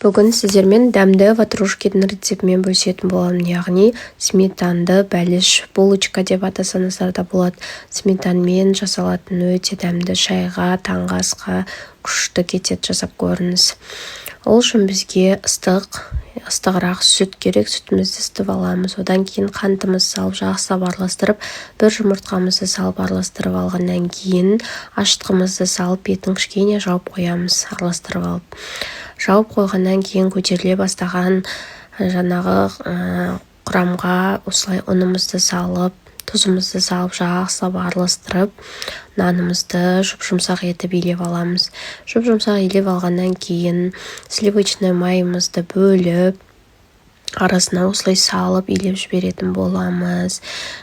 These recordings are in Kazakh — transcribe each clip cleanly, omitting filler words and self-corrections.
Бүгін сіздермен дәмді ватрушкидің рецептімен бөлісетін боламын, яғни сметанды бәліш булочка деп атасаңыздар да болады. Сметанмен жасалатын өте дәмді шайға, таңғы асқа күшті кетеді, жасап көріңіз. Ол үшін бізге ыстығырақ сүт керек. Сүтімізді ысытып аламыз. Одан кейін қантымызды салып, жақсылап араластырып, бір жұмыртқамызды салып араластырып алғаннан кейін ашытқымызды салып, бетін кішкене жауып қоямыз, араластырып алып. Жауып қойғаннан кейін көтеріле бастаған жаңағы құрамға осылай ұнымызды салып, тұзымызды салып, жақсылап араластырып, нанымызды жұмсақ етіп илеп аламыз. Жұмсақ илеп алғаннан кейін сливочный майымызды бөліп, арасына осылай салып илеп жіберетін боламыз.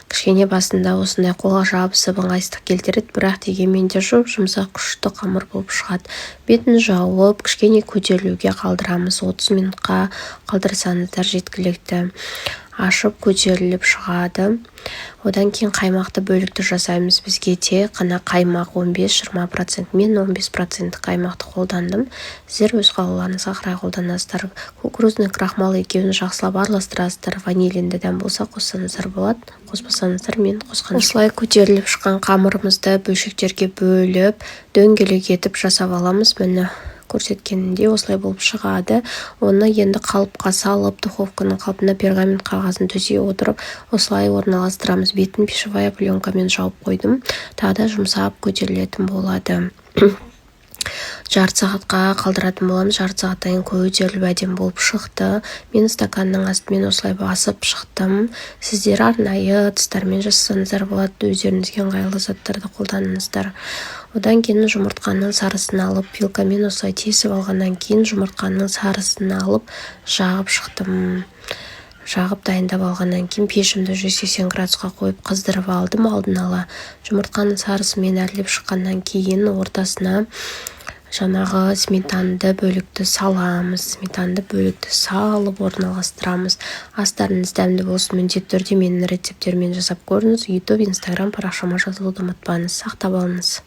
Кішкене басында осындай қолға жабысып ыңғайсыздық келтіреді, бірақ дегенмен де жұмсақ күшті қамыр болып шығады. Бетін жауып, кішкене көтерілуге қалдырамыз. 30 минутқа қалдырсаңыздар жеткілікті. Ашып көтеріліп шығады. Одан кейін қаймақты бөлікті жасаймыз. Бізге тек қана қаймақ 15-20%, мен 15% қаймақты қолдандым. Сіздер өз қалауларыңызға қарай қолданасыздар. Кукурузный крахмал екеуін жақсылап араластырасыздар. Ванилинді дәм болса қоссаңыздар болады, қоспасаңыздар мен қосқан. Осылай көтеріліп шыққан қамырымызды бөлшектерге бөліп, дөңгелек етіп жасап аламыз. Міне көрсеткенінде осылай болып шығады. Оны енді қалыпқа салып, духовканың қалпына пергамент қағазын төсей отырып, осылай орналастырамыз. Бетін пищевая пленкамен жауып қойдым. Тағы да жұмсап көтерілетін болады. Жарты сағатқа қалдыратын боламыз. Жарты сағаттан көтеріліп әдем болып шықты. Мен стаканның астымен осылай басып шықтым. Сіздер арнайы ыдыстармен жасасаңыздар болады, өздеріңізге ыңғайлы заттарды қолданыңыздар. Одан кейін жұмыртқаның сарысын алып, пилкамен осылай тесіп алғаннан кейін жұмыртқаның сарысын алып, жағып шықтым. Жағып дайындап алғаннан кейін пешімді 180 градусқа қойып қыздырып алдым алдын ала. Жұмыртқаның сарысымен әрлеп шыққаннан кейін ортасына жаңағы сметанды бөлікті саламыз. Сметанды бөлікті салып орналастырамыз. Астарыңыз дәмді болсын, міндетті түрде менің рецептермен жасап көріңіз. YouTube, Instagram парақшама жазылуды ұмытпаңыз. Сақтап алыңыз.